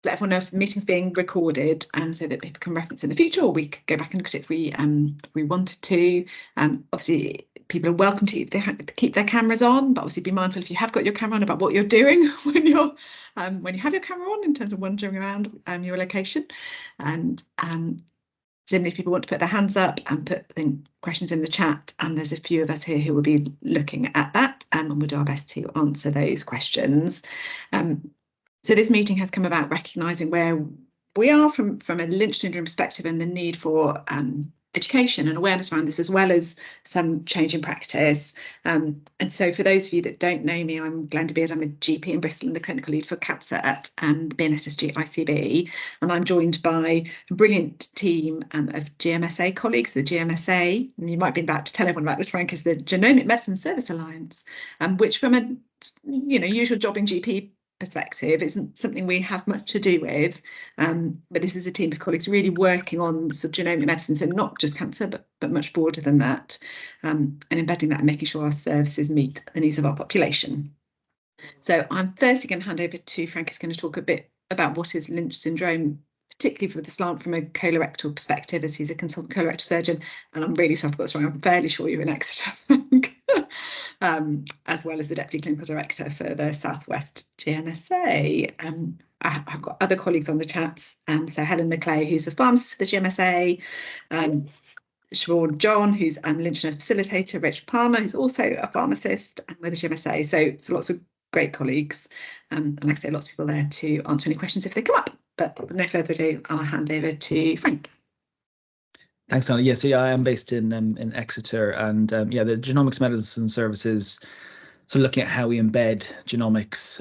let everyone know the meeting's being recorded, so that people can reference in the future, or we could go back and look at it if we wanted to. Obviously, people are welcome to keep their cameras on, but obviously be mindful if you have got your camera on about what you're doing when you have your camera on, in terms of wandering around your location. And similarly, if people want to put their hands up and put questions in the chat, there's a few of us here who will be looking at that, and we'll do our best to answer those questions. So this meeting has come about recognising where we are from a Lynch syndrome perspective, and the need for education and awareness around this, as well as some change in practice. And so for those of you that don't know me, I'm Glenda Beard. I'm a GP in Bristol and the clinical lead for cancer at the BNSSG ICB, and I'm joined by a brilliant team of GMSA colleagues. The GMSA, and you might be about to tell everyone about this, Frank, is the Genomic Medicine Service Alliance, which from a usual jobbing GP perspective isn't something we have much to do with, but this is a team of colleagues really working on sort of genomic medicine, so not just cancer but much broader than that, and embedding that and making sure our services meet the needs of our population. So I'm firstly going to hand over to Frank, who's going to talk a bit about what is Lynch syndrome, particularly from the slant from a colorectal perspective, as he's a consultant colorectal surgeon. And I'm really sorry I've got this wrong. I'm fairly sure you're in Exeter, Frank. As well as the Deputy Clinical Director for the Southwest GMSA. I've got other colleagues on the chats, so Helen McClay, who's a pharmacist for the GMSA, Siobhan John, who's Lynch nurse facilitator, Rachel Palmer, who's also a pharmacist with the GMSA. So lots of great colleagues, and like I say, lots of people there to answer any questions if they come up. But with no further ado, I'll hand over to Frank. Thanks, Anna. Yes, I am based in Exeter, and the Genomics Medicine Services. So looking at how we embed genomics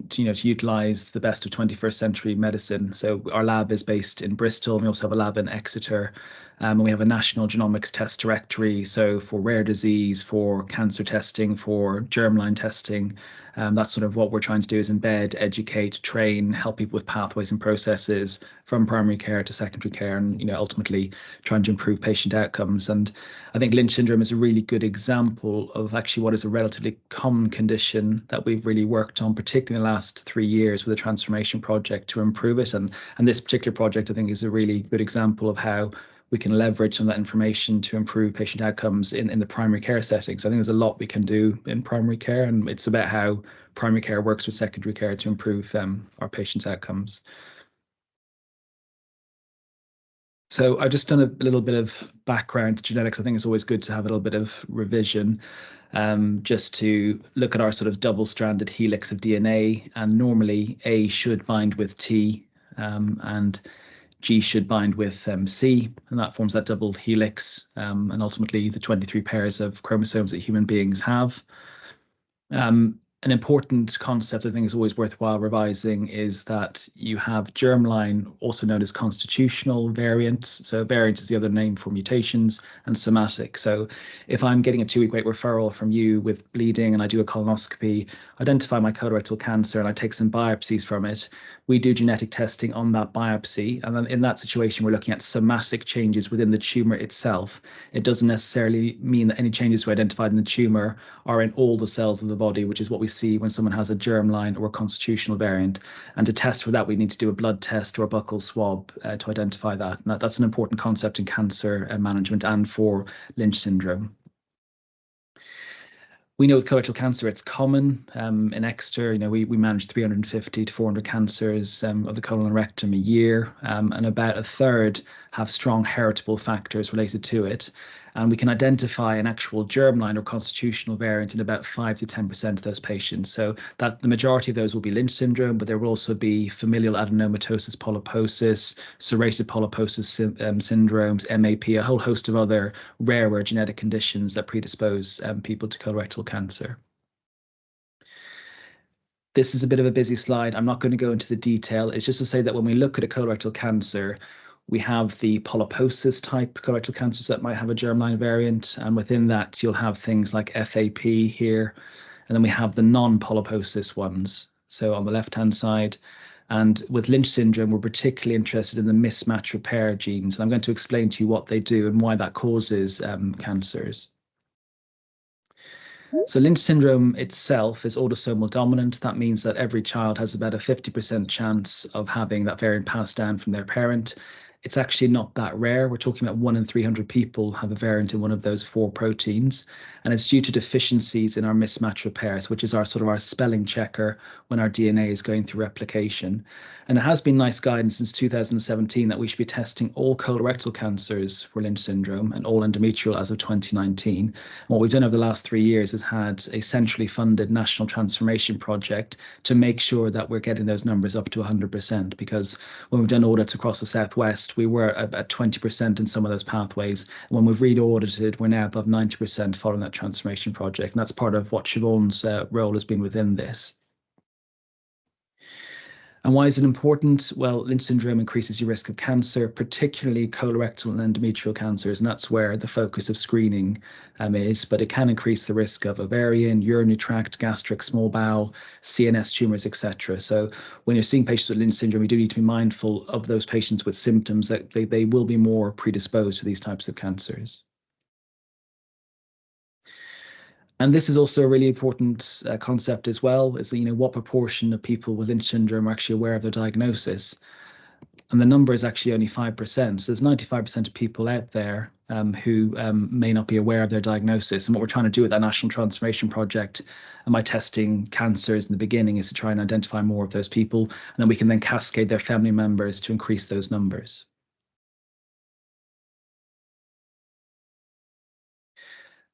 to utilise the best of 21st century medicine. So our lab is based in Bristol, and we also have a lab in Exeter, and we have a national genomics test directory. So for rare disease, for cancer testing, for germline testing, that's sort of what we're trying to do, is embed, educate, train, help people with pathways and processes from primary care to secondary care, and ultimately trying to improve patient outcomes. And I think Lynch syndrome is a really good example of actually what is a relatively common condition that we've really worked on, particularly in the last 3 years with a transformation project to improve it. And this particular project, I think, is a really good example of how we can leverage some of that information to improve patient outcomes in the primary care setting. So I think there's a lot we can do in primary care, and it's about how primary care works with secondary care to improve our patients' outcomes. So I've just done a little bit of background to genetics. I think it's always good to have a little bit of revision, just to look at our sort of double-stranded helix of DNA. And normally A should bind with T, and G should bind with C, and that forms that double helix, and ultimately the 23 pairs of chromosomes that human beings have. An important concept I think is always worthwhile revising is that you have germline, also known as constitutional variants. So variant is the other name for mutations, and somatic. So if I'm getting a 2-week wait referral from you with bleeding and I do a colonoscopy, identify my colorectal cancer, and I take some biopsies from it, we do genetic testing on that biopsy. And then in that situation, we're looking at somatic changes within the tumor itself. It doesn't necessarily mean that any changes we identified in the tumor are in all the cells of the body, which is what we see when someone has a germline or a constitutional variant. And to test for that, we need to do a blood test or a buccal swab to identify that. And that's an important concept in cancer management and for Lynch syndrome. We know with colorectal cancer, it's common. In Exeter, we manage 350 to 400 cancers of the colon and rectum a year, and about a third have strong heritable factors related to it. And we can identify an actual germline or constitutional variant in about 5 to 10% of those patients. So that the majority of those will be Lynch syndrome, but there will also be familial adenomatosis polyposis, serrated polyposis syndromes, MAP, a whole host of other rarer genetic conditions that predispose people to colorectal cancer. This is a bit of a busy slide. I'm not going to go into the detail. It's just to say that when we look at a colorectal cancer, we have the polyposis type colorectal cancers that might have a germline variant, and within that you'll have things like FAP here, and then we have the non-polyposis ones, so on the left-hand side. And with Lynch syndrome, we're particularly interested in the mismatch repair genes, and I'm going to explain to you what they do and why that causes cancers. So Lynch syndrome itself is autosomal dominant. That means that every child has about a 50% chance of having that variant passed down from their parent. It's actually not that rare. We're talking about 1 in 300 people have a variant in one of those 4 proteins. And it's due to deficiencies in our mismatch repairs, which is our sort of our spelling checker when our DNA is going through replication. And it has been nice guidance since 2017 that we should be testing all colorectal cancers for Lynch syndrome and all endometrial as of 2019. And what we've done over the last 3 years is had a centrally funded national transformation project to make sure that we're getting those numbers up to 100%, because when we've done audits across the Southwest, we were at 20% in some of those pathways. When we've re-audited, we're now above 90% following that transformation project. And that's part of what Siobhan's role has been within this. And why is it important? Well, Lynch syndrome increases your risk of cancer, particularly colorectal and endometrial cancers, and that's where the focus of screening is. But it can increase the risk of ovarian, urinary tract, gastric, small bowel, CNS tumors, etc. So when you're seeing patients with Lynch syndrome, you do need to be mindful of those patients with symptoms that they will be more predisposed to these types of cancers. And this is also a really important concept as well, is what proportion of people with Lynch syndrome are actually aware of their diagnosis. And the number is actually only 5%. So there's 95% of people out there who may not be aware of their diagnosis. And what we're trying to do with that National Transformation Project and by testing cancers in the beginning is to try and identify more of those people. And then we can then cascade their family members to increase those numbers.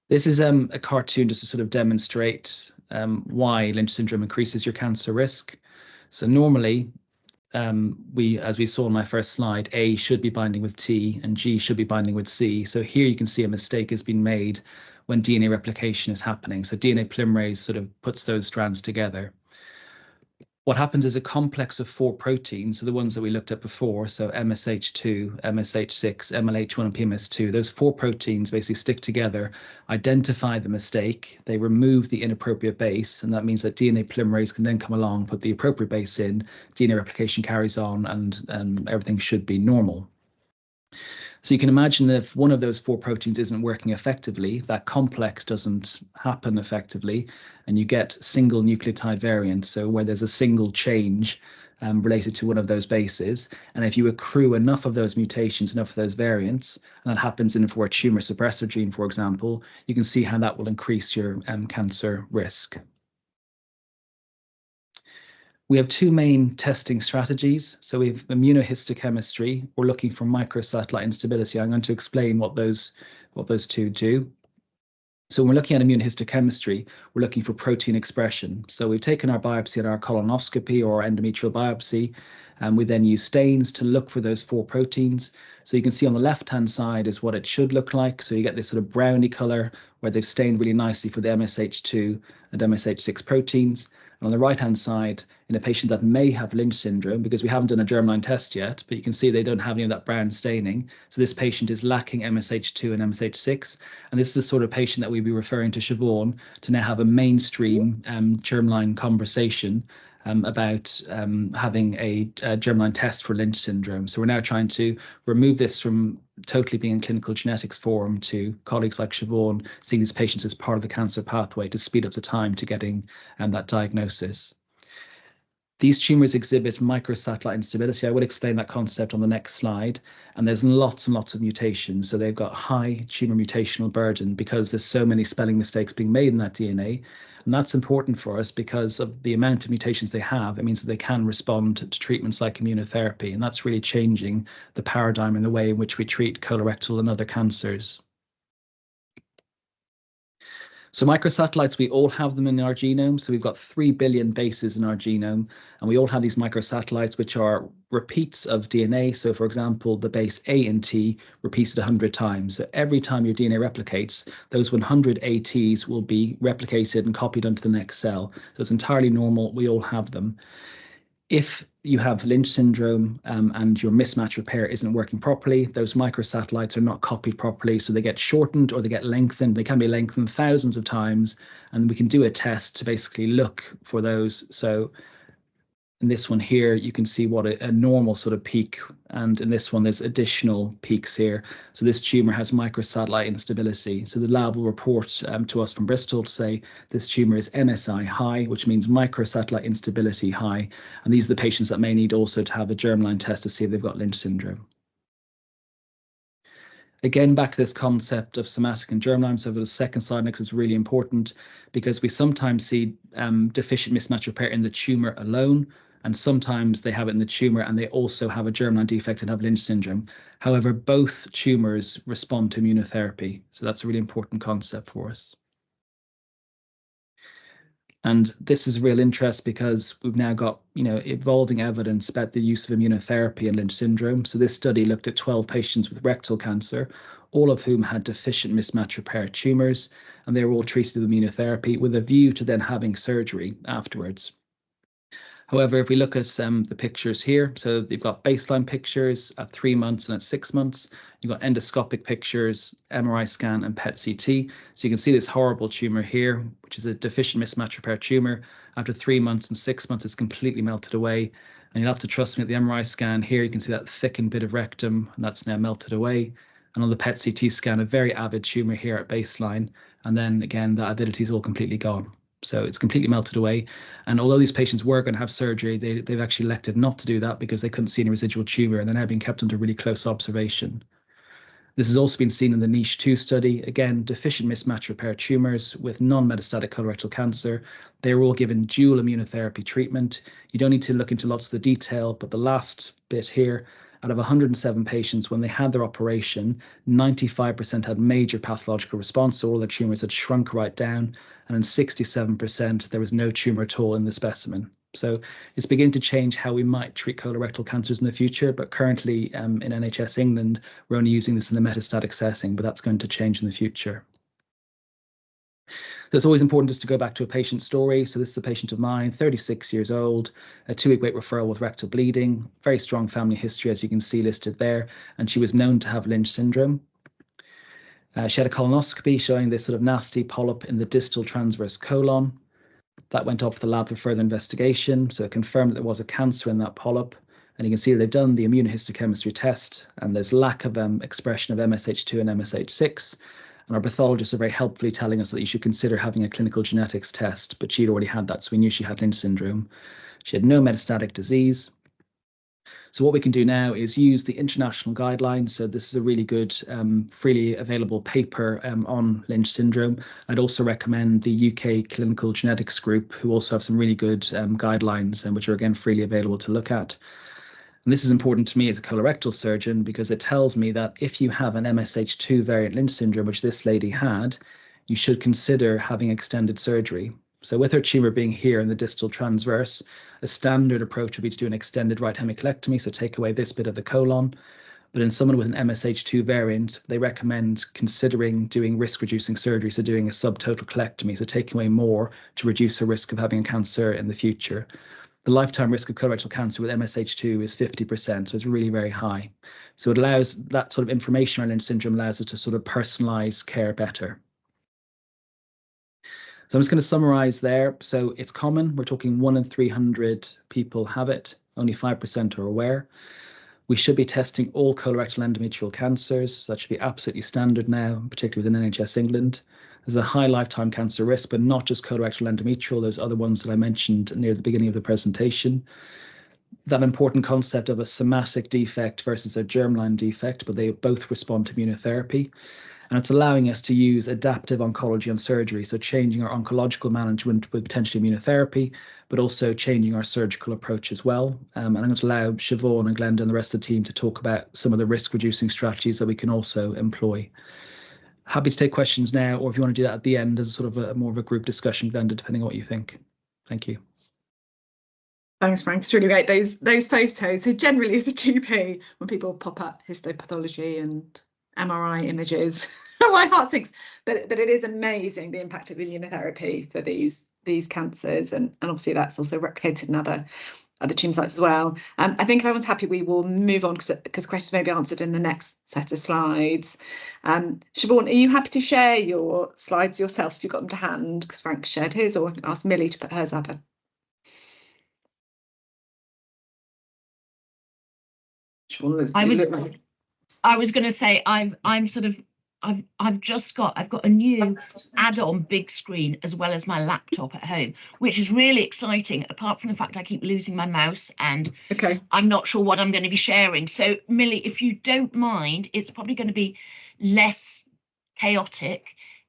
This is a cartoon just to sort of demonstrate why Lynch syndrome increases your cancer risk. So normally, as we saw in my first slide, A should be binding with T and G should be binding with C. So here you can see a mistake has been made when DNA replication is happening. So DNA polymerase sort of puts those strands together. What happens is a complex of 4 proteins, so the ones that we looked at before, so MSH2, MSH6, MLH1, and PMS2, those 4 proteins basically stick together, identify the mistake, they remove the inappropriate base, and that means that DNA polymerase can then come along, put the appropriate base in, DNA replication carries on, and everything should be normal. So you can imagine if one of those 4 proteins isn't working effectively, that complex doesn't happen effectively, and you get single nucleotide variants, so where there's a single change related to one of those bases. And if you accrue enough of those mutations, enough of those variants, and that happens for a tumor suppressor gene, for example, you can see how that will increase your cancer risk. We have 2 main testing strategies. So we have immunohistochemistry. We're looking for microsatellite instability. I'm going to explain what those 2 do. So when we're looking at immunohistochemistry, we're looking for protein expression. So we've taken our biopsy at our colonoscopy or endometrial biopsy, and we then use stains to look for those 4 proteins. So you can see on the left-hand side is what it should look like. So you get this sort of browny color where they've stained really nicely for the MSH2 and MSH6 proteins. And on the right-hand side, in a patient that may have Lynch syndrome, because we haven't done a germline test yet, but you can see they don't have any of that brown staining. So this patient is lacking MSH2 and MSH6. And this is the sort of patient that we'd be referring to Siobhan to now have a mainstream germline conversation about having a germline test for Lynch syndrome. So we're now trying to remove this from totally being in clinical genetics form to colleagues like Siobhan seeing these patients as part of the cancer pathway to speed up the time to getting that diagnosis. These tumors exhibit microsatellite instability. I will explain that concept on the next slide. And there's lots and lots of mutations. So they've got high tumor mutational burden because there's so many spelling mistakes being made in that DNA. And that's important for us because of the amount of mutations they have. It means that they can respond to treatments like immunotherapy. And that's really changing the paradigm in the way in which we treat colorectal and other cancers. So microsatellites, we all have them in our genome. So we've got 3 billion bases in our genome, and we all have these microsatellites, which are repeats of DNA. So for example, the base A in T repeated 100 times. So every time your DNA replicates, those 100 ATs will be replicated and copied onto the next cell. So it's entirely normal. We all have them. If you have Lynch syndrome and your mismatch repair isn't working properly, those microsatellites are not copied properly, so they get shortened or they get lengthened. They can be lengthened thousands of times, and we can do a test to basically look for those. So In this one here, you can see what a normal sort of peak, and in this one, there's additional peaks here. So this tumor has microsatellite instability. So the lab will report to us from Bristol to say this tumor is MSI high, which means microsatellite instability high. And these are the patients that may need also to have a germline test to see if they've got Lynch syndrome. Again, back to this concept of somatic and germline. So the second slide next is really important because we sometimes see deficient mismatch repair in the tumor alone, and sometimes they have it in the tumor and they also have a germline defect and have Lynch syndrome. However, both tumors respond to immunotherapy. So that's a really important concept for us. And this is real interest because we've now got, evolving evidence about the use of immunotherapy in Lynch syndrome. So this study looked at 12 patients with rectal cancer, all of whom had deficient mismatch repair tumors, and they were all treated with immunotherapy with a view to then having surgery afterwards. However, if we look at the pictures here, so you've got baseline pictures at 3 months and at 6 months. You've got endoscopic pictures, MRI scan, and PET CT. So you can see this horrible tumor here, which is a deficient mismatch repair tumor. After 3 months and 6 months, it's completely melted away. And you'll have to trust me at the MRI scan here, you can see that thickened bit of rectum, and that's now melted away. And on the PET CT scan, a very avid tumor here at baseline. And then again, that avidity is all completely gone. So it's completely melted away. And although these patients were going to have surgery, they've actually elected not to do that because they couldn't see any residual tumor, and they're now being kept under really close observation. This has also been seen in the Niche 2 study. Again, deficient mismatch repair tumors with non-metastatic colorectal cancer. They were all given dual immunotherapy treatment. You don't need to look into lots of the detail, but the last bit here, out of 107 patients, when they had their operation, 95% had major pathological response, so all their tumors had shrunk right down, and in 67%, there was no tumor at all in the specimen. So it's beginning to change how we might treat colorectal cancers in the future, but currently in NHS England, we're only using this in the metastatic setting, but that's going to change in the future. So it's always important just to go back to a patient story. So this is a patient of mine, 36 years old, a 2-week wait referral with rectal bleeding, very strong family history, as you can see listed there, and she was known to have Lynch syndrome. She had a colonoscopy showing this sort of nasty polyp in the distal transverse colon. That went off to the lab for further investigation, so it confirmed that there was a cancer in that polyp. And you can see they've done the immunohistochemistry test, and there's lack of expression of MSH2 and MSH6. And our pathologists are very helpfully telling us that you should consider having a clinical genetics test, but she'd already had that, so we knew she had Lynch syndrome. She had no metastatic disease. So what we can do now is use the international guidelines. So this is a really good, freely available paper on Lynch syndrome. I'd also recommend the UK Clinical Genetics Group, who also have some really good guidelines, and which are again freely available to look at. And this is important to me as a colorectal surgeon because it tells me that if you have an MSH2 variant Lynch syndrome, which this lady had, you should consider having extended surgery. So with her tumor being here in the distal transverse, a standard approach would be to do an extended right hemicolectomy, so take away this bit of the colon. But in someone with an MSH2 variant, they recommend considering doing risk-reducing surgery, so doing a subtotal colectomy, so taking away more to reduce her risk of having cancer in the future. The lifetime risk of colorectal cancer with MSH2 is 50%, so it's really very high. So it allows that sort of information around Lynch syndrome allows us to sort of personalize care better. So I'm just going to summarize there. So it's common. We're talking 1 in 300 people have it. Only 5% are aware. We should be testing all colorectal endometrial cancers. So that should be absolutely standard now, particularly within NHS England. There's a high lifetime cancer risk, but not just colorectal endometrial. There's other ones that I mentioned near the beginning of the presentation. That important concept of a somatic defect versus a germline defect, but they both respond to immunotherapy. And it's allowing us to use adaptive oncology and surgery, so changing our oncological management with potentially immunotherapy, but also changing our surgical approach as well. And I'm going to allow Siobhan and Glenda and the rest of the team to talk about some of the risk-reducing strategies that we can also employ. Happy to take questions now, or if you want to do that at the end as a sort of a more of a group discussion, Glenda, depending on what you think. Thank you. Thanks, Frank. It's really great. Those photos. So generally, as a GP, when people pop up histopathology and MRI images, my heart sinks. But it is amazing the impact of immunotherapy for these cancers, and obviously that's also replicated in other tumour sites as well. I think if everyone's happy, we will move on because questions may be answered in the next set of slides. Siobhan, are you happy to share your slides yourself if you've got them to hand? Because Frank shared his, or I can ask Millie to put hers up. which one does I it was look like? I was going to say I've got a new add-on big screen as well as my laptop at home, which is really exciting, apart from the fact I keep losing my mouse and Okay. I'm not sure what I'm going to be sharing. So Millie, if you don't mind, it's probably going to be less chaotic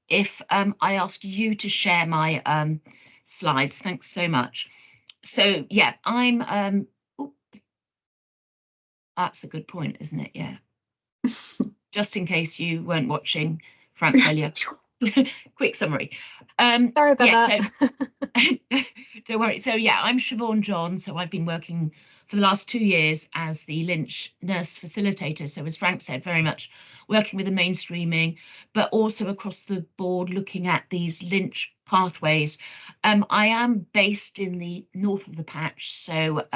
if I ask you to share my slides. Thanks so much. So yeah, I'm oh, that's a good point, isn't it? Yeah. Just in case you weren't watching Frank's earlier. Quick summary. Sorry about yeah, that. So don't worry. So yeah, I'm Siobhan John. So I've been working for the last 2 years as the Lynch nurse facilitator. So as Frank said, very much working with the mainstreaming, but also across the board looking at these Lynch pathways. I am based in the north of the patch, so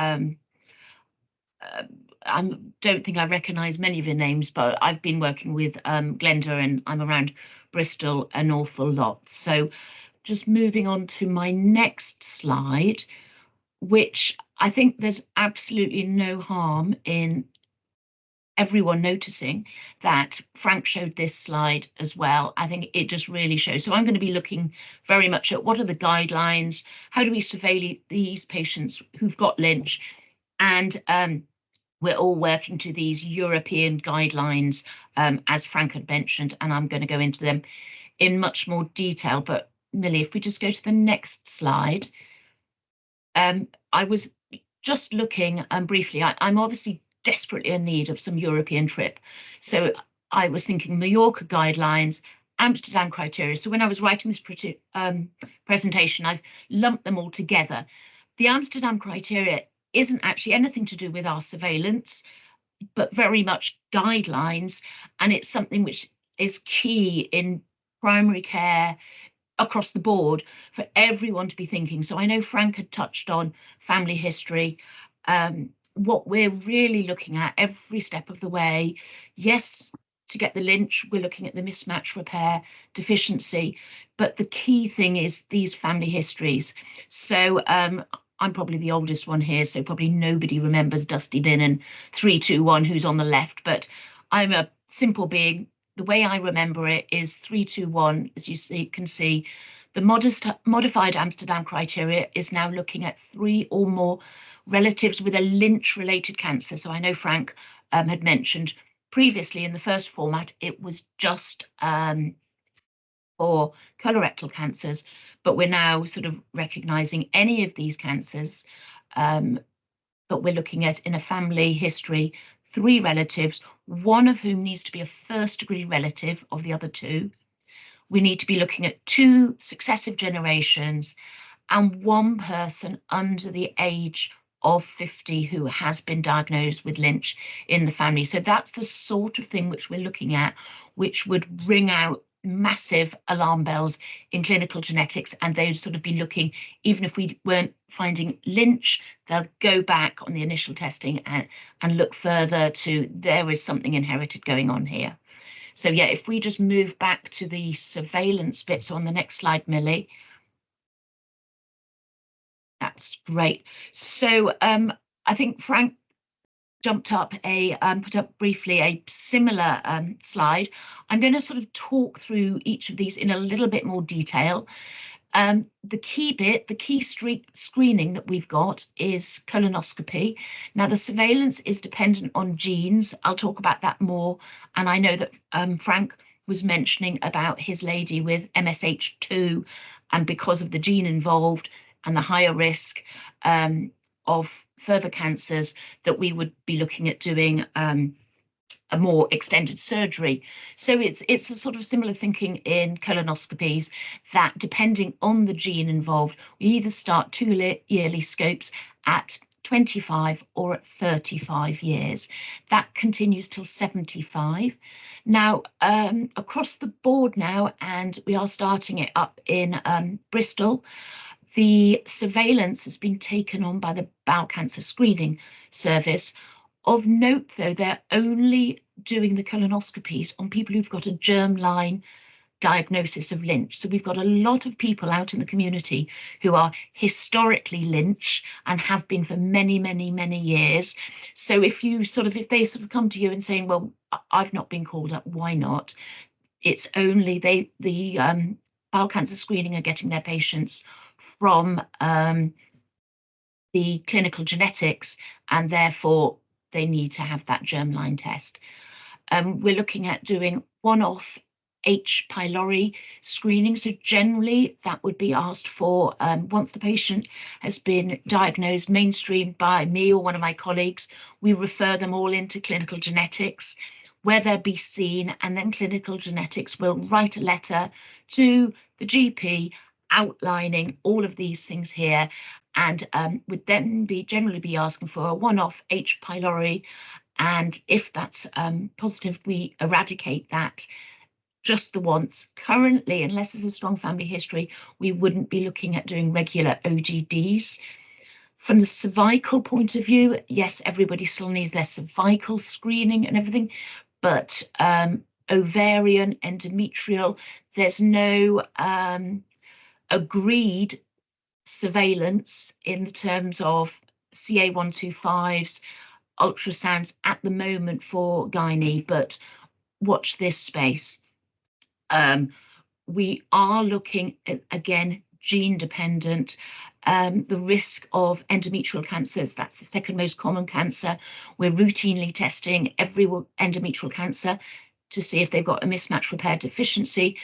I don't think I recognise many of your names, but I've been working with Glenda, and I'm around Bristol an awful lot. So just moving on to my next slide, which I think there's absolutely no harm in everyone noticing that Frank showed this slide as well. I think it just really shows. So I'm going to be looking very much at what are the guidelines, how do we surveil these patients who've got Lynch, and we're all working to these European guidelines, as Frank had mentioned, and I'm going to go into them in much more detail. But Millie, if we just go to the next slide. I was just looking briefly, I'm obviously desperately in need of some European trip. So I was thinking Mallorca guidelines, Amsterdam criteria. So when I was writing this presentation, I've lumped them all together. The Amsterdam criteria isn't actually anything to do with our surveillance, but very much guidelines. And it's something which is key in primary care across the board for everyone to be thinking. So I know Frank had touched on family history. What we're really looking at every step of the way, yes, to get the Lynch, we're looking at the mismatch repair deficiency, but the key thing is these family histories. So I'm probably the oldest one here, so probably nobody remembers Dusty Bin and 321 who's on the left, but I'm a simple being. The way I remember it is 321, as you can see. The modified Amsterdam criteria is now looking at 3 or more relatives with a Lynch-related cancer. So I know Frank had mentioned previously in the first format, it was just for colorectal cancers, but we're now sort of recognising any of these cancers, but we're looking at in a family history 3 relatives, one of whom needs to be a first-degree relative of the other 2. We need to be looking at 2 successive generations and 1 person under the age of 50 who has been diagnosed with Lynch in the family. So that's the sort of thing which we're looking at, which would ring out massive alarm bells in clinical genetics, and they'd sort of be looking, even if we weren't finding Lynch, they'll go back on the initial testing and look further to there is something inherited going on here. So yeah, if we just move back to the surveillance bit, so on the next slide, Millie. That's great. So I think Frank jumped up put up briefly a similar slide. I'm going to sort of talk through each of these in a little bit more detail. The key bit, the key screening that we've got is colonoscopy. Now, the surveillance is dependent on genes. I'll talk about that more. And I know that Frank was mentioning about his lady with MSH2, and because of the gene involved and the higher risk of further cancers, that we would be looking at doing a more extended surgery. So it's a sort of similar thinking in colonoscopies, that depending on the gene involved, we either start 2 yearly scopes at 25 or at 35 years. That continues till 75. Now, across the board now, and we are starting it up in Bristol, the surveillance has been taken on by the Bowel Cancer Screening Service. Of note, though, they're only doing the colonoscopies on people who've got a germline diagnosis of Lynch. So we've got a lot of people out in the community who are historically Lynch and have been for many, many, many years. So if they sort of come to you and saying, well, I've not been called up, why not? It's only the bowel cancer screening are getting their patients from the clinical genetics, and therefore they need to have that germline test. We're looking at doing one-off H. pylori screening. So generally that would be asked for once the patient has been diagnosed mainstream by me or one of my colleagues. We refer them all into clinical genetics, where they'll be seen, and then clinical genetics will write a letter to the GP outlining all of these things here, and would then generally be asking for a one-off H. pylori. And if that's positive, we eradicate that just the once. Currently, unless there's a strong family history, we wouldn't be looking at doing regular OGDs. From the cervical point of view, yes, everybody still needs their cervical screening and everything, but ovarian, endometrial, there's no agreed surveillance in terms of CA125s, ultrasounds at the moment for gynae, but watch this space. We are looking at, again, gene dependent. The risk of endometrial cancers, that's the second most common cancer. We're routinely testing every endometrial cancer to see if they've got a mismatch repair deficiency,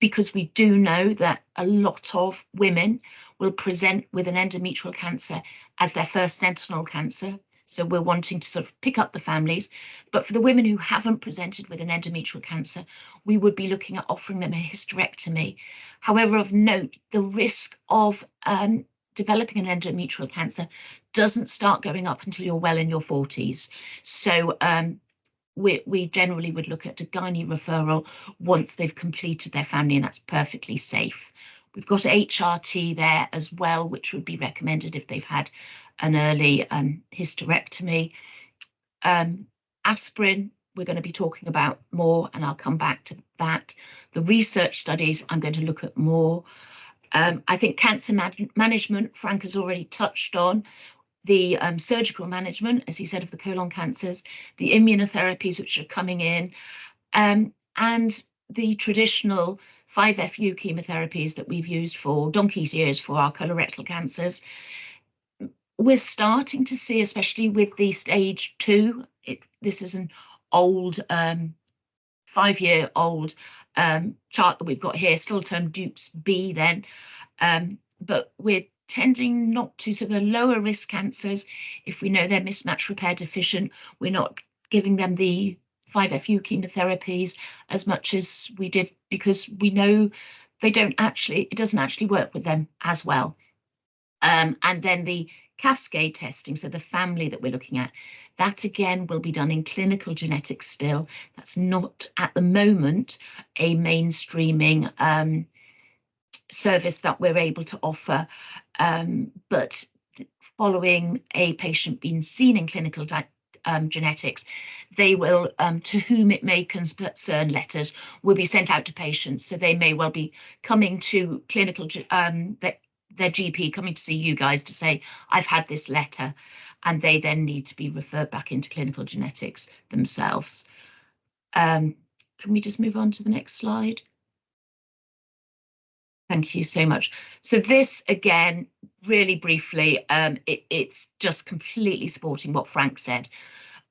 because we do know that a lot of women will present with an endometrial cancer as their first sentinel cancer. So we're wanting to sort of pick up the families. But for the women who haven't presented with an endometrial cancer, we would be looking at offering them a hysterectomy. However, of note, the risk of developing an endometrial cancer doesn't start going up until you're well in your 40s. So we generally would look at a gynae referral once they've completed their family, and that's perfectly safe. We've got HRT there as well, which would be recommended if they've had an early hysterectomy. Aspirin, we're going to be talking about more, and I'll come back to that. The research studies, I'm going to look at more. I think cancer management, Frank has already touched on. The surgical management, as he said, of the colon cancers, the immunotherapies which are coming in, and the traditional 5FU chemotherapies that we've used for donkey's years for our colorectal cancers. We're starting to see, especially with the stage 2, this is an old 5-year-old chart that we've got here, still termed Dukes B then, but we're tending not to, so the lower risk cancers, if we know they're mismatch repair deficient, we're not giving them the 5FU chemotherapies as much as we did, because we know it doesn't actually work with them as well. And then the cascade testing, so the family that we're looking at, that again will be done in clinical genetics still. That's not at the moment a mainstreaming service that we're able to offer, but following a patient being seen in clinical genetics, they will, to whom it may concern letters will be sent out to patients. So they may well be coming to clinical, their GP coming to see you guys to say, I've had this letter, and they then need to be referred back into clinical genetics themselves. Can we just move on to the next slide? Thank you so much. So this, again, really briefly, it's just completely supporting what Frank said.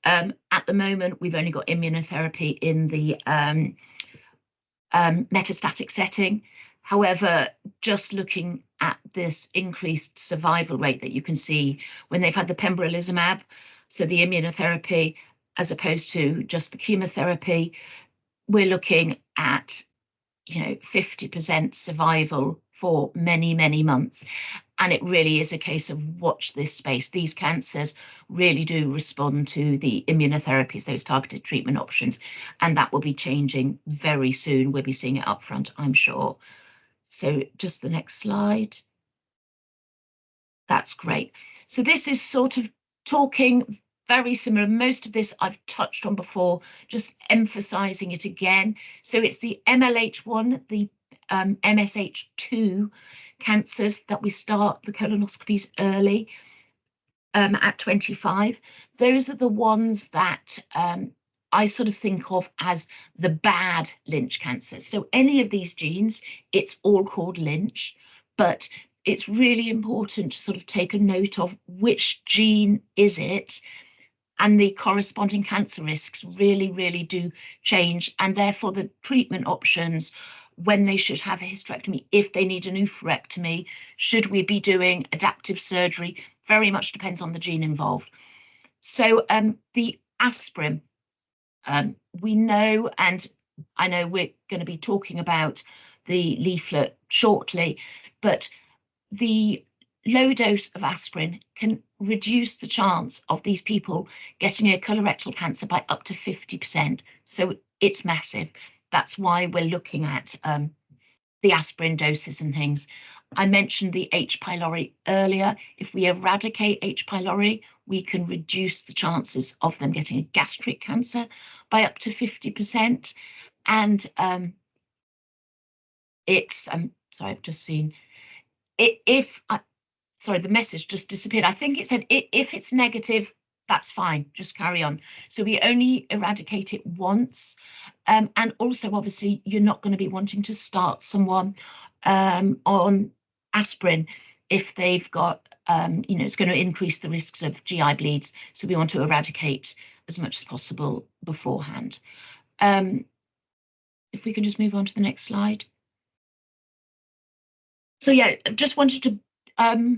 At the moment, we've only got immunotherapy in the metastatic setting. However, just looking at this increased survival rate that you can see when they've had the pembrolizumab, so the immunotherapy, as opposed to just the chemotherapy, we're looking at 50% survival for many, many months. And it really is a case of watch this space. These cancers really do respond to the immunotherapies, those targeted treatment options, and that will be changing very soon. We'll be seeing it up front, I'm sure. So just the next slide. That's great. So this is sort of talking very similar. Most of this I've touched on before, just emphasizing it again. So it's the MLH1, the MSH2 cancers that we start the colonoscopies early at 25. Those are the ones that I sort of think of as the bad Lynch cancers. So any of these genes, it's all called Lynch, but it's really important to sort of take a note of which gene is it, and the corresponding cancer risks really, really do change, and therefore the treatment options, when they should have a hysterectomy, if they need an oophorectomy, should we be doing adaptive surgery, very much depends on the gene involved. So the aspirin, we know, and I know we're going to be talking about the leaflet shortly, but the low dose of aspirin can reduce the chance of these people getting a colorectal cancer by up to 50%. So it's massive. That's why we're looking at the aspirin doses and things. I mentioned the H. pylori earlier. If we eradicate H. pylori, we can reduce the chances of them getting a gastric cancer by up to 50%. And it's, sorry, I've just seen, sorry, the message just disappeared. I think it said if it's negative, that's fine, just carry on. So we only eradicate it once. And also, obviously, you're not going to be wanting to start someone on aspirin if they've got, it's going to increase the risks of GI bleeds. So we want to eradicate as much as possible beforehand. If we can just move on to the next slide. So yeah, just wanted to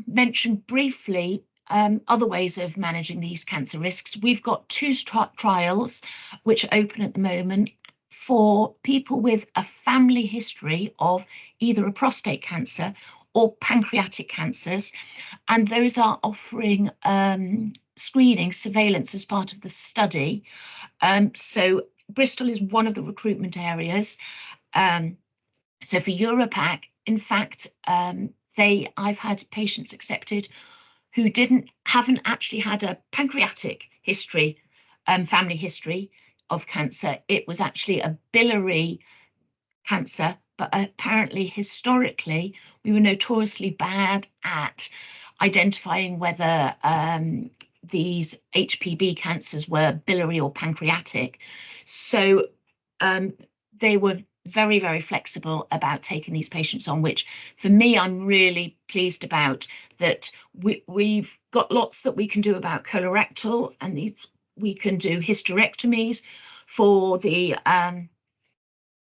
mention briefly other ways of managing these cancer risks. We've got two trials which are open at the moment for people with a family history of either a prostate cancer or pancreatic cancers, and those are offering screening surveillance as part of the study. So Bristol is one of the recruitment areas. So for Europac, in fact, I've had patients accepted who haven't actually had a pancreatic history, family history of cancer. It was actually a biliary cancer, but apparently historically we were notoriously bad at identifying whether these HPB cancers were biliary or pancreatic. So they were very, very flexible about taking these patients on, which for me, I'm really pleased about, that we've got lots that we can do about colorectal, and we can do hysterectomies for the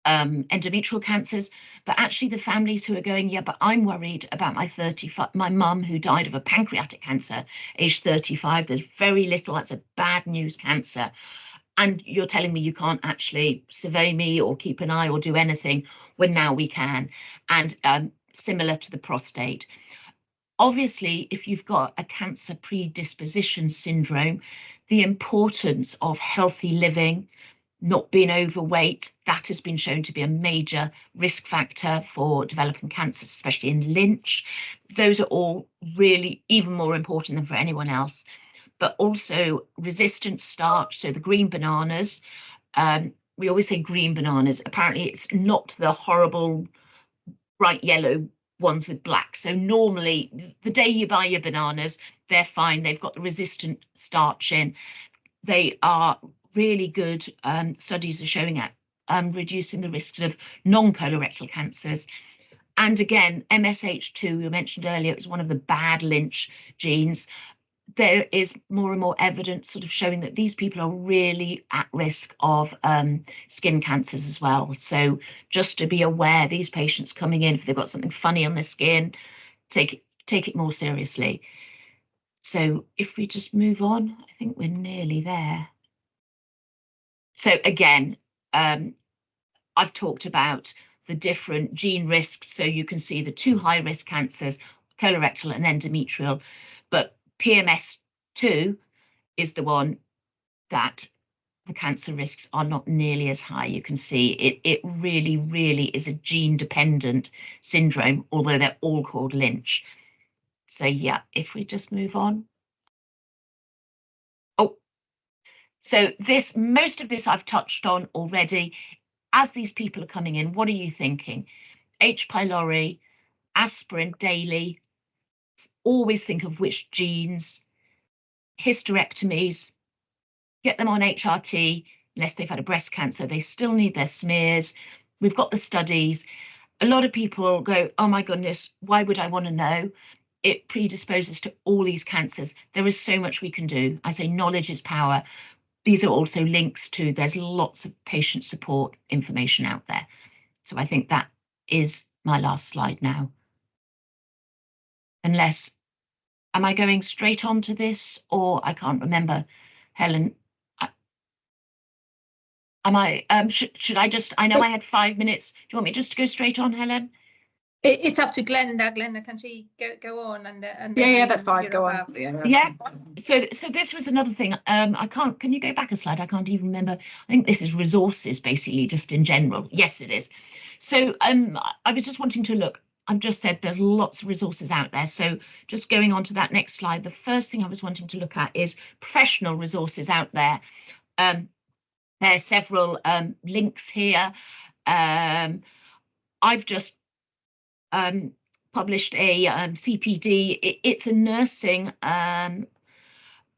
endometrial cancers, but actually the families who are going, yeah, but I'm worried about my mum who died of a pancreatic cancer, age 35, there's very little, that's a bad news cancer. And you're telling me you can't actually survey me or keep an eye or do anything, when now we can. And similar to the prostate. Obviously, if you've got a cancer predisposition syndrome, the importance of healthy living, not being overweight, that has been shown to be a major risk factor for developing cancer, especially in Lynch. Those are all really even more important than for anyone else. But also resistant starch, so the green bananas. We always say green bananas. Apparently, it's not the horrible bright yellow ones with black. So normally, the day you buy your bananas, they're fine. They've got the resistant starch in. They are really good. Studies are showing at reducing the risks of non-colorectal cancers. And again, MSH2, you mentioned earlier, is one of the bad Lynch genes. There is more and more evidence sort of showing that these people are really at risk of skin cancers as well. So just to be aware, these patients coming in, if they've got something funny on their skin, take it more seriously. So if we just move on, I think we're nearly there. So again, I've talked about the different gene risks. So you can see the two high risk cancers, colorectal and endometrial, but PMS2 is the one that the cancer risks are not nearly as high. You can see it really, really is a gene dependent syndrome, although they're all called Lynch. So yeah, if we just move on. Oh, So most of this I've touched on already. As these people are coming in, what are you thinking? H. pylori, aspirin daily, always think of which genes, hysterectomies, get them on HRT, unless they've had a breast cancer, they still need their smears. We've got the studies. A lot of people go, oh my goodness, why would I want to know? It predisposes to all these cancers. There is so much we can do. I say knowledge is power. These are also links to, there's lots of patient support information out there. So I think that is my last slide now. Unless, am I going straight on to this, or I can't remember, Helen? Am I, should I just, I know I had 5 minutes. Do you want me just to go straight on, Helen? It's up to Glenda. Glenda, can she go on? And yeah, that's fine. Go on. Yeah. So this was another thing. I can't. Can you go back a slide? I can't even remember. I think this is resources, basically, just in general. Yes, it is. So I was just wanting to look. I've just said there's lots of resources out there. So just going on to that next slide, the first thing I was wanting to look at is professional resources out there. There are several links here. I've just published a CPD. It's a nursing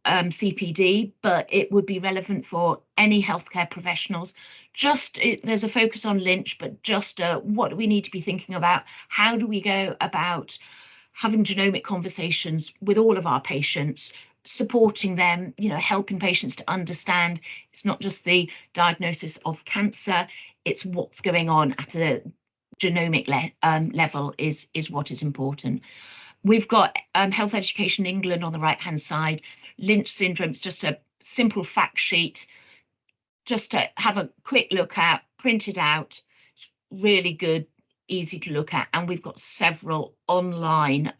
CPD, but it would be relevant for any healthcare professionals. There's a focus on Lynch, but just what do we need to be thinking about? How do we go about having genomic conversations with all of our patients, supporting them, helping patients to understand it's not just the diagnosis of cancer, it's what's going on at a genomic level is what is important. We've got Health Education England on the right hand side. Lynch syndrome is just a simple fact sheet, just to have a quick look at, print it out. It's really good, easy to look at. And we've got several online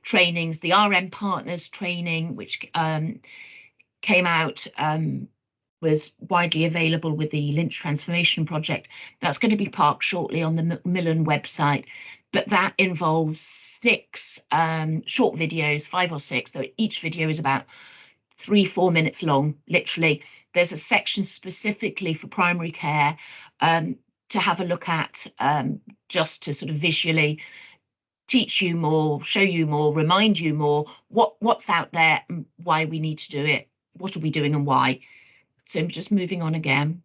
trainings. The RM Partners training, which came out, was widely available with the Lynch Transformation Project. That's going to be parked shortly on the Macmillan website. But that involves 6 short videos, 5 or 6, though each video is about 3-4 minutes long, literally. There's a section specifically for primary care to have a look at, just to sort of visually teach you more, show you more, remind you more what's out there and why we need to do it, what are we doing and why. So just moving on again.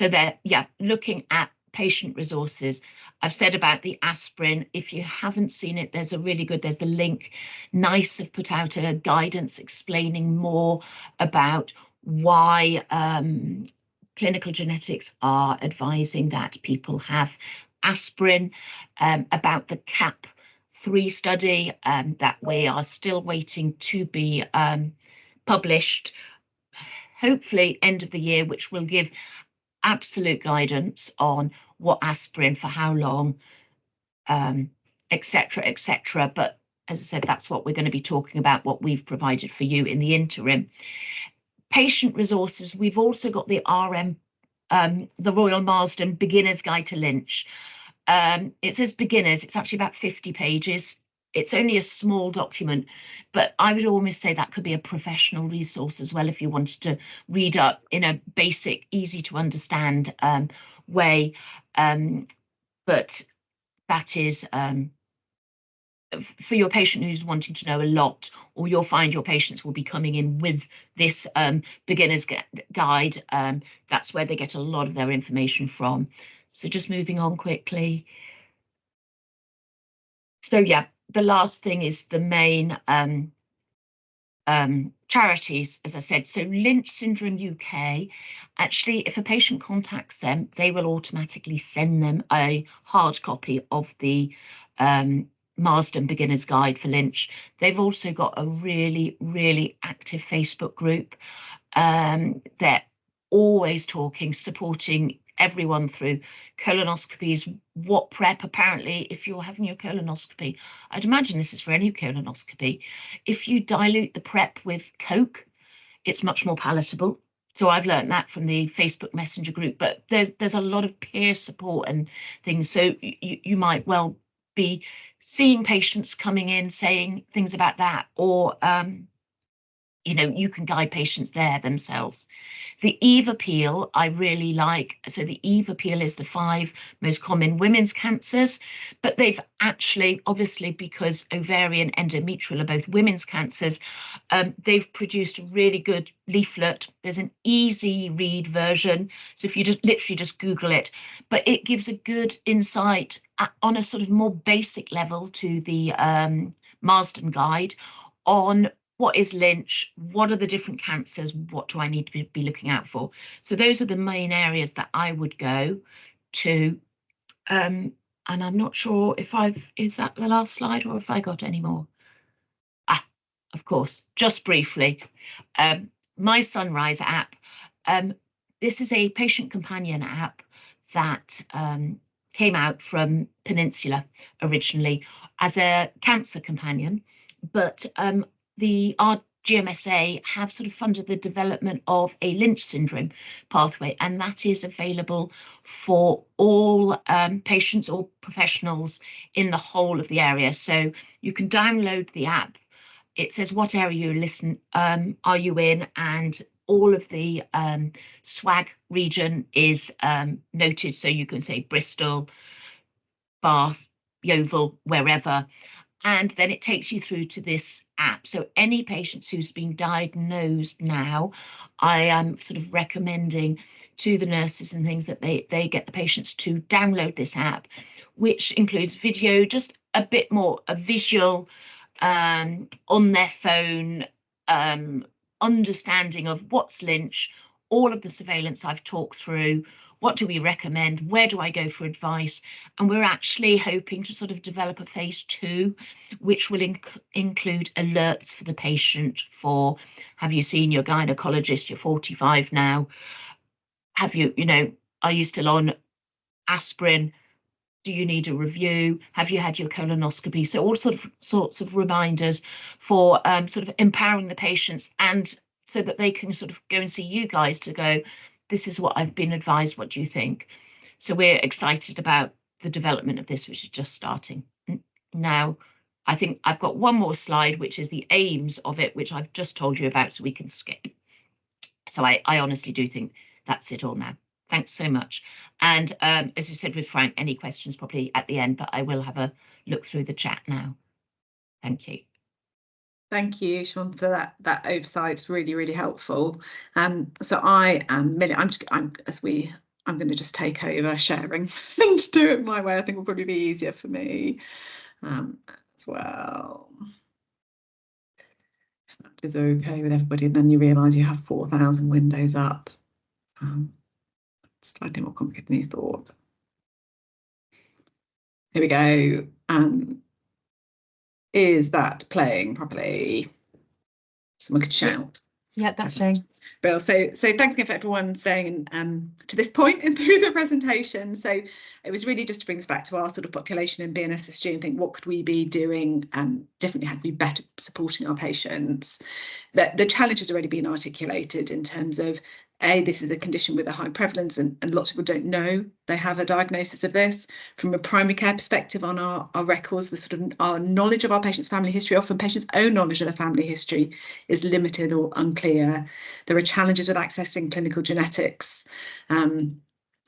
So there, yeah, looking at patient resources. I've said about the aspirin. If you haven't seen it, there's the link. NICE have put out a guidance explaining more about why clinical genetics are advising that people have aspirin, about the CAP3 study that we are still waiting to be published, hopefully end of the year, which will give absolute guidance on what aspirin for how long, etc., etc. But as I said, that's what we're going to be talking about, what we've provided for you in the interim. Patient resources, we've also got the RM, the Royal Marsden Beginner's Guide to Lynch. It says beginners, it's actually about 50 pages. It's only a small document, but I would almost say that could be a professional resource as well if you wanted to read up in a basic, easy to understand way. But that is for your patient who's wanting to know a lot, or you'll find your patients will be coming in with this beginner's guide. That's where they get a lot of their information from. So just moving on quickly. So yeah, the last thing is the main charities, as I said. So Lynch Syndrome UK, actually, if a patient contacts them, they will automatically send them a hard copy of the Marsden Beginner's Guide for Lynch. They've also got a really, really active Facebook group. They're always talking, supporting everyone through colonoscopies, what prep. Apparently, if you're having your colonoscopy, I'd imagine this is for any colonoscopy, if you dilute the prep with Coke, it's much more palatable. So I've learned that from the Facebook Messenger group, but there's a lot of peer support and things. So you might well be seeing patients coming in saying things about that, or you know, you can guide patients there themselves. The Eve appeal I really like. So the Eve appeal is the 5 most common women's cancers, but they've actually, obviously, because ovarian, endometrial are both women's cancers, they've produced a really good leaflet. There's an easy read version. So if you just literally just Google it, but it gives a good insight on a sort of more basic level to the Marsden guide on what is Lynch, what are the different cancers, what do I need to be looking out for? So those are the main areas that I would go to. And I'm not sure if is that the last slide or if I got any more? Of course, just briefly, my Sunrise app. This is a patient companion app that came out from Peninsula originally as a cancer companion, but our GMSA have sort of funded the development of a Lynch syndrome pathway, and that is available for all patients or professionals in the whole of the area. So you can download the app. It says what area are you in, and all of the swag region is noted. So you can say Bristol, Bath, Yeovil, wherever. And then it takes you through to this app. So any patients who's been diagnosed now, I am sort of recommending to the nurses and things that they get the patients to download this app, which includes video, just a bit more a visual on their phone, understanding of what's Lynch, all of the surveillance I've talked through. What do we recommend? Where do I go for advice? And we're actually hoping to sort of develop a phase 2, which will include alerts for the patient for, have you seen your gynecologist? You're 45 now. Have you, are you still on aspirin? Do you need a review? Have you had your colonoscopy? So all sorts of reminders for sort of empowering the patients, and so that they can sort of go and see you guys to go, this is what I've been advised, what do you think? So we're excited about the development of this, which is just starting. Now, I think I've got one more slide, which is the aims of it, which I've just told you about, so we can skip. So I honestly do think that's it all now. Thanks so much. And as you said with Frank, any questions probably at the end, but I will have a look through the chat now. Thank you. Thank you, Siobhan, for that oversight. It's really, really helpful. So I am Millie. I'm going to just take over sharing and do it my way. I think will probably be easier for me as well. If that is okay with everybody, and then you realise you have 4,000 windows up. Slightly more complicated than you thought. Here we go. Is that playing properly? Someone could shout. Yeah, that's showing. Bill, so thanks again for everyone staying to this point and through the presentation. So it was really just to bring us back to our sort of population and BNSSG and think, what could we be doing differently? How could we be better supporting our patients? The challenge has already been articulated in terms of, this is a condition with a high prevalence, and lots of people don't know they have a diagnosis of this. From a primary care perspective, on our records, the sort of our knowledge of our patients' family history, often patients' own knowledge of their family history is limited or unclear. There are challenges with accessing clinical genetics,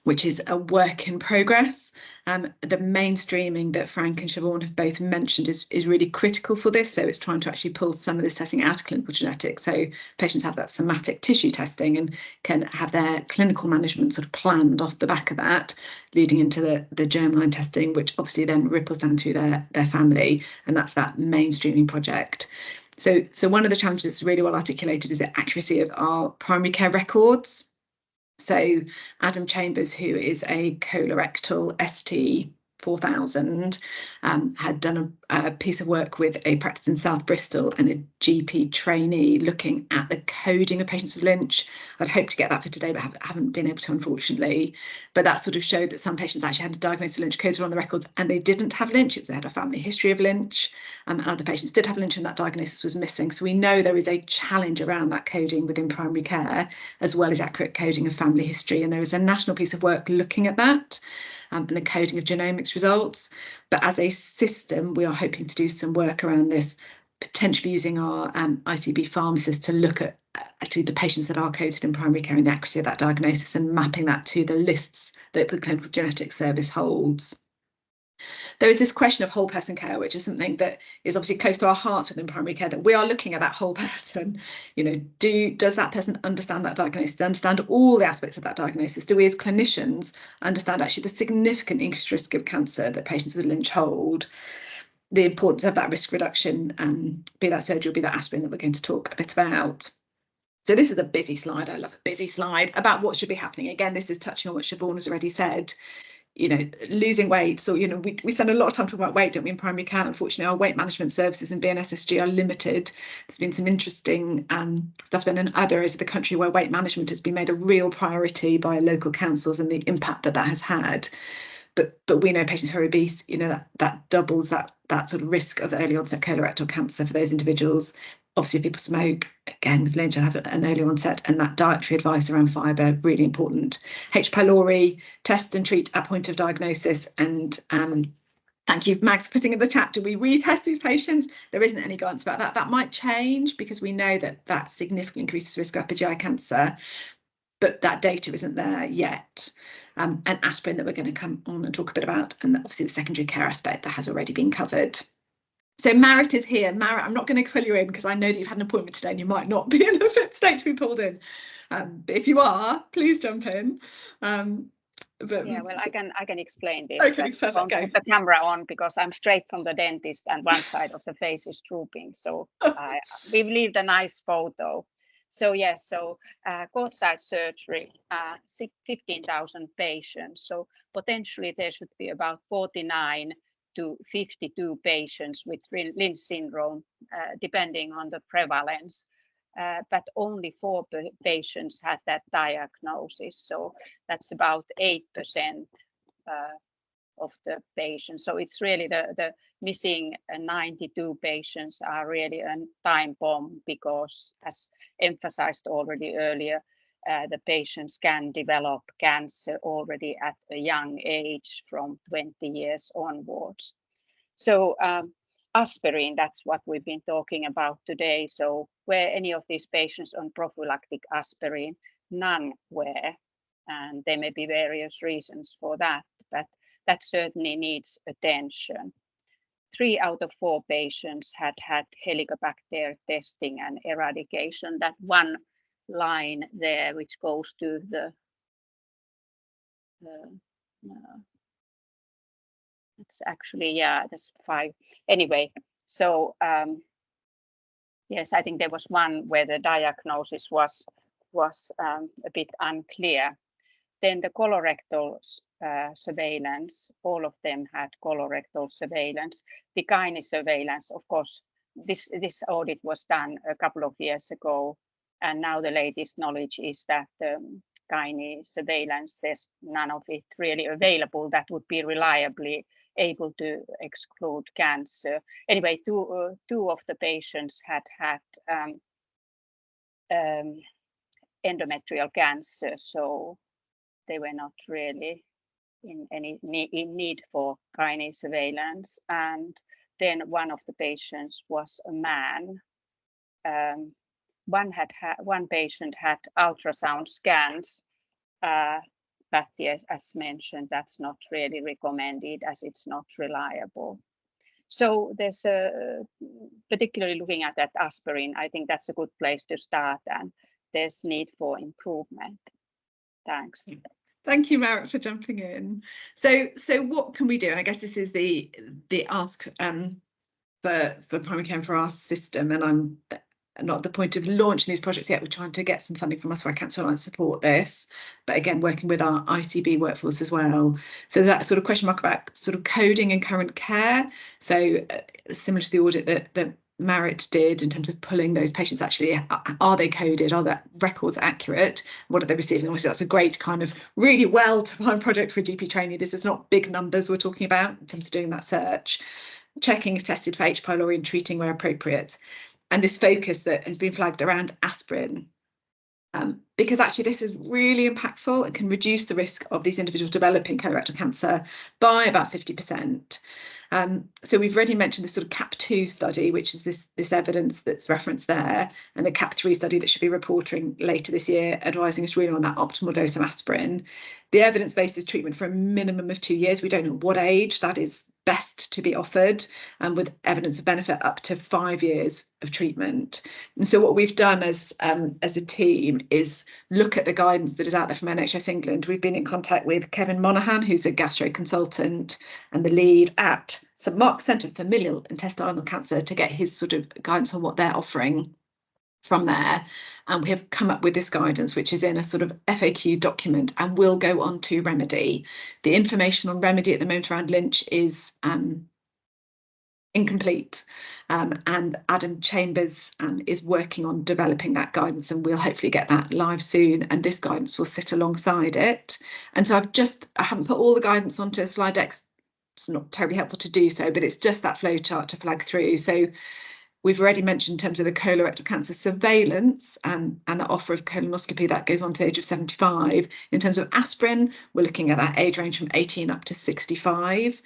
which is a work in progress. The mainstreaming that Frank and Siobhan have both mentioned is really critical for this. So it's trying to actually pull some of this testing out of clinical genetics. So patients have that somatic tissue testing and can have their clinical management sort of planned off the back of that, leading into the germline testing, which obviously then ripples down through their family. And that's that mainstreaming project. So one of the challenges that's really well articulated is the accuracy of our primary care records. So Adam Chambers, who is a colorectal ST 4000, had done a piece of work with a practice in South Bristol and a GP trainee looking at the coding of patients with Lynch. I'd hoped to get that for today, but haven't been able to, unfortunately. But that sort of showed that some patients actually had a diagnosis of Lynch, codes were on the records, and they didn't have Lynch. They had a family history of Lynch, and other patients did have Lynch, and that diagnosis was missing. So we know there is a challenge around that coding within primary care, as well as accurate coding of family history. And there is a national piece of work looking at that. And the coding of genomics results. But as a system, we are hoping to do some work around this potentially using our ICB pharmacists to look at actually the patients that are coded in primary care and the accuracy of that diagnosis and mapping that to the lists that the clinical genetics service holds. There is this question of whole person care, which is something that is obviously close to our hearts within primary care, that we are looking at that whole person. You know, does that person understand that diagnosis, understand all the aspects of that diagnosis? Do we as clinicians understand actually the significant increased risk of cancer that patients with Lynch hold? The importance of that risk reduction, be that surgery, be that aspirin that we're going to talk a bit about. So this is a busy slide. I love a busy slide about what should be happening. Again, this is touching on what Siobhan has already said. You know, losing weight. So, you know, we spend a lot of time talking about weight, don't we, in primary care? Unfortunately, our weight management services in BNSSG are limited. There's been some interesting stuff done in other areas of the country where weight management has been made a real priority by local councils and the impact that has had. But we know patients who are obese, you know, that doubles that sort of risk of early onset colorectal cancer for those individuals. Obviously, if people smoke, again, with Lynch, have an early onset, and that dietary advice around fibre, really important. H. pylori, test and treat at point of diagnosis. And thank you, Max, for putting in the chat. Do we retest these patients? There isn't any guidance about that. That might change because we know that significantly increases risk of upper GI cancer, but that data isn't there yet. And aspirin that we're going to come on and talk a bit about, and obviously the secondary care aspect that has already been covered. So Marit is here. Marit, I'm not going to fill you in because I know that you've had an appointment today and you might not be in a fit state to be pulled in. But if you are, please jump in. But yeah, well, I can explain this. Okay, perfect. Don't put the camera on because I'm straight from the dentist and one side of the face is drooping. So we've leaved a nice photo. So yes, courtside surgery, 15,000 patients. So potentially there should be about 49 to 52 patients with Lynch syndrome, depending on the prevalence. But only 4 patients had that diagnosis. So that's about 8% of the patients. So it's really the missing 92 patients are really a time bomb because, as emphasized already earlier, the patients can develop cancer already at a young age from 20 years onwards. So aspirin, that's what we've been talking about today. So were any of these patients on prophylactic aspirin? None were, and there may be various reasons for that, but that certainly needs attention. 3 out of 4 patients had Helicobacter testing and eradication. That one line there, which goes to the it's actually, yeah, that's 5. Anyway, so yes, I think there was one where the diagnosis was a bit unclear. Then the colorectal surveillance, all of them had colorectal surveillance. The gynae surveillance, of course, this audit was done a couple of years ago, and now the latest knowledge is that gynae surveillance, there's none of it really available that would be reliably able to exclude cancer. Anyway, two of the patients had endometrial cancer, so they were not really in need for gynae surveillance. And then one of the patients was a man. One patient had ultrasound scans, but yes, as mentioned, that's not really recommended as it's not reliable. So there's particularly looking at that aspirin, I think that's a good place to start, and there's need for improvement. Thanks. Thank you, Marit, for jumping in. So what can we do? And I guess this is the ask for primary care and for our system. And I'm not at the point of launching these projects yet. We're trying to get some funding from us where Cancer Alliance support this, but again, working with our ICB workforce as well. So that sort of question mark about sort of coding and current care. So similar to the audit that Marit did in terms of pulling those patients, actually, are they coded? Are the records accurate? What are they receiving? Obviously, that's a great kind of really well-defined project for GP training. This is not big numbers we're talking about in terms of doing that search. Checking if tested for H. pylori and treating where appropriate. And this focus that has been flagged around aspirin, because actually this is really impactful and can reduce the risk of these individuals developing colorectal cancer by about 50%. So we've already mentioned the sort of CAP2 study, which is this evidence that's referenced there, and the CAP3 study that should be reporting later this year, advising us really on that optimal dose of aspirin. The evidence base is treatment for a minimum of 2 years. We don't know what age that is best to be offered, and with evidence of benefit up to 5 years of treatment. And so what we've done as a team is look at the guidance that is out there from NHS England. We've been in contact with Kevin Monaghan, who's a gastro consultant and the lead at St Mark's Centre for Familial Intestinal Cancer, to get his sort of guidance on what they're offering from there. And we have come up with this guidance, which is in a sort of FAQ document and will go on to Remedy. The information on Remedy at the moment around Lynch is incomplete, and Adam Chambers is working on developing that guidance, and we'll hopefully get that live soon, and this guidance will sit alongside it. And so I haven't put all the guidance onto a slide deck. It's not terribly helpful to do so, but it's just that flow chart to flag through. So we've already mentioned in terms of the colorectal cancer surveillance and the offer of colonoscopy that goes on to the age of 75. In terms of aspirin, we're looking at that age range from 18 up to 65.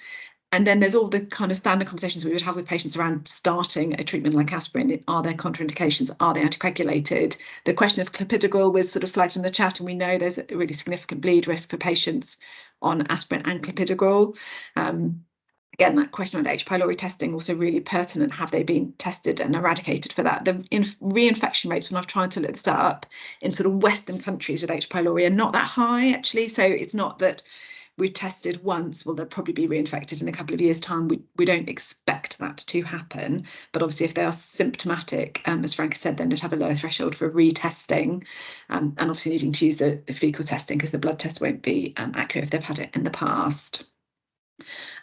And then there's all the kind of standard conversations we would have with patients around starting a treatment like aspirin. Are there contraindications? Are they anticoagulated? The question of clopidogrel was sort of flagged in the chat, and we know there's a really significant bleed risk for patients on aspirin and clopidogrel. Again, that question around H. pylori testing also really pertinent. Have they been tested and eradicated for that? The reinfection rates, when I've tried to look this up, in sort of Western countries with H. pylori are not that high, actually. So it's not that we've tested once, well, they'll probably be reinfected in a couple of years' time. We don't expect that to happen. But obviously, if they are symptomatic, as Frank said, then they'd have a lower threshold for retesting, and obviously needing to use the fecal testing, because the blood test won't be accurate if they've had it in the past.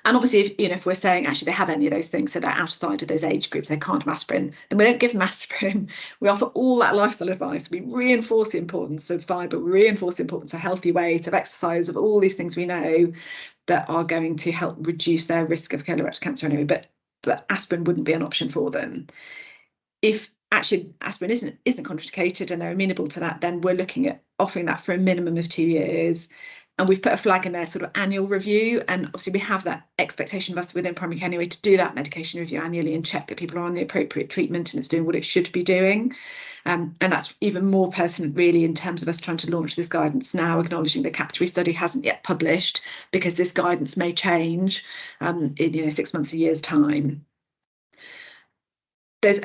And obviously, if we're saying actually they have any of those things, so they're outside of those age groups, they can't have aspirin, then we don't give them aspirin. We offer all that lifestyle advice. We reinforce the importance of fibre, we reinforce the importance of healthy weight, of exercise, of all these things we know that are going to help reduce their risk of colorectal cancer anyway. But aspirin wouldn't be an option for them. If actually aspirin isn't contraindicated and they're amenable to that, then we're looking at offering that for a minimum of 2 years. And we've put a flag in there, sort of annual review. And obviously we have that expectation of us within primary care anyway to do that medication review annually and check that people are on the appropriate treatment and it's doing what it should be doing. And that's even more pertinent really in terms of us trying to launch this guidance now, acknowledging the CAP3 study hasn't yet published, because this guidance may change in 6 months, a year's time. There's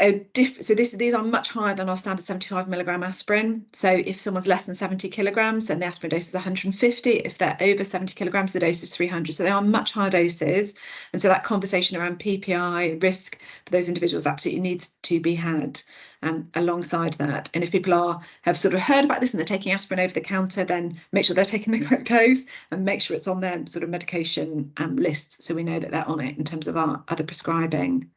so these are much higher than our standard 75 milligram aspirin. So if someone's less than 70 kilograms, then the aspirin dose is 150. If they're over 70 kilograms, the dose is 300. So they are much higher doses. And so that conversation around PPI and risk for those individuals absolutely needs to be had alongside that. And if people have sort of heard about this and they're taking aspirin over the counter, then make sure they're taking the correct dose and make sure it's on their sort of medication lists, so we know that they're on it in terms of our other prescribing.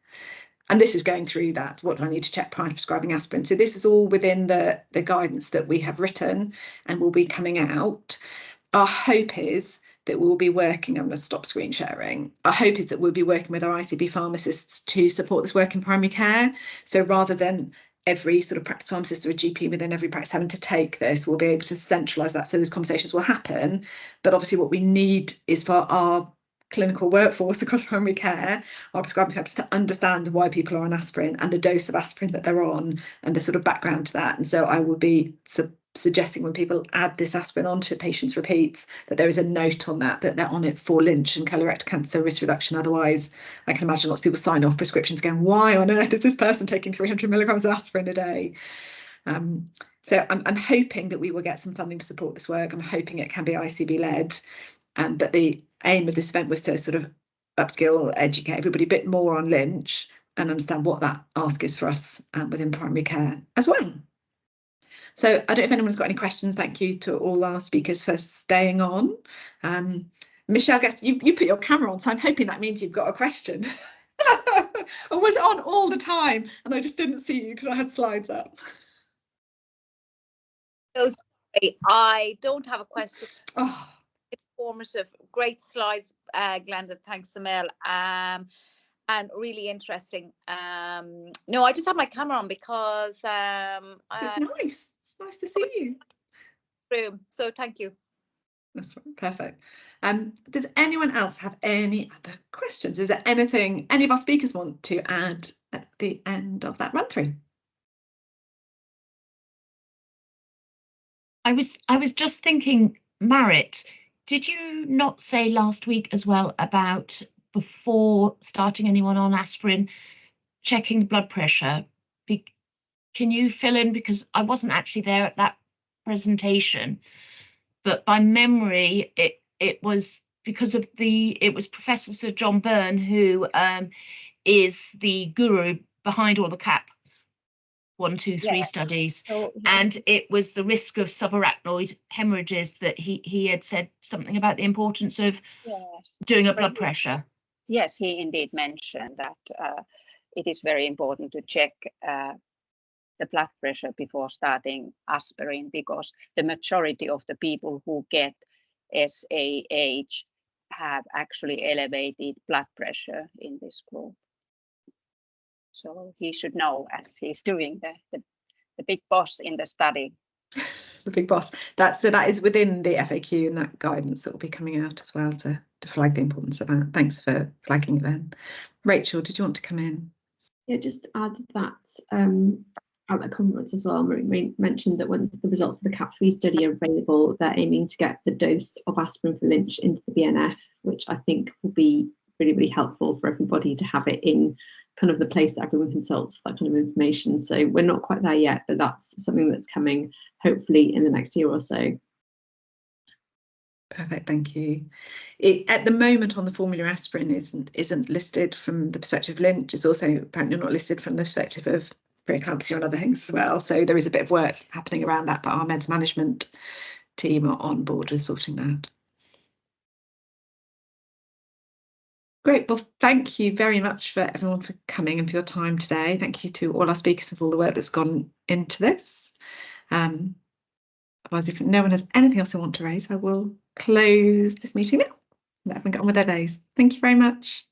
And this is going through that. What do I need to check prior to prescribing aspirin? So this is all within the guidance that we have written and will be coming out. Our hope is that we'll be working, I'm going to stop screen sharing. Our hope is that we'll be working with our ICB pharmacists to support this work in primary care. So rather than every sort of practice pharmacist or a GP within every practice having to take this, we'll be able to centralise that so those conversations will happen. But obviously what we need is for our clinical workforce across primary care, our prescribing helps to understand why people are on aspirin and the dose of aspirin that they're on and the sort of background to that. And so I will be suggesting when people add this aspirin onto patients' repeats that there is a note on that they're on it for Lynch and colorectal cancer risk reduction. Otherwise, I can imagine lots of people sign off prescriptions going, why on earth is this person taking 300 milligrams of aspirin a day? So I'm hoping that we will get some funding to support this work. I'm hoping it can be ICB led. But the aim of this event was to sort of upskill, educate everybody a bit more on Lynch and understand what that ask is for us within primary care as well. So I don't know if anyone's got any questions. Thank you to all our speakers for staying on. Michelle, I guess you put your camera on, so I'm hoping that means you've got a question. Or was it on all the time and I just didn't see you because I had slides up? So sorry, I don't have a question. Oh. Informative, great slides, Glenda. Thanks, Samel. And really interesting. No, I just have my camera on because It's nice. It's nice to see you. So thank you. That's perfect. Does anyone else have any other questions? Is there anything any of our speakers want to add at the end of that run through? I was just thinking, Marit, did you not say last week as well about before starting anyone on aspirin, checking the blood pressure? Can you fill in, because I wasn't actually there at that presentation, but by memory it was because of it was Professor Sir John Byrne who is the guru behind all the CAP 1, 2, 3 studies, and it was the risk of subarachnoid hemorrhages that he had said something about the importance of doing a blood pressure. Yes, he indeed mentioned that it is very important to check the blood pressure before starting aspirin, because the majority of the people who get SAH have actually elevated blood pressure in this group. So he should know, as he's doing the big boss in the study. The big boss. So that is within the FAQ and that guidance that will be coming out as well to flag the importance of that. Thanks for flagging it then. Rachel, did you want to come in? Yeah, just add that at the conference as well, Marie mentioned that once the results of the CAP3 study are available, they're aiming to get the dose of aspirin for Lynch into the BNF, which I think will be really, really helpful for everybody to have it in kind of the place that everyone consults for that kind of information. So we're not quite there yet, but that's something that's coming hopefully in the next year or so. Perfect, thank you. At the moment on the formula, aspirin isn't listed from the perspective of Lynch. It's also apparently not listed from the perspective of preeclampsia and other things as well. So there is a bit of work happening around that, but our meds management team are on board with sorting that. Great, well, thank you very much for everyone for coming and for your time today. Thank you to all our speakers for all the work that's gone into this. Otherwise, if no one has anything else they want to raise, I will close this meeting now. Let everyone get on with their days. Thank you very much.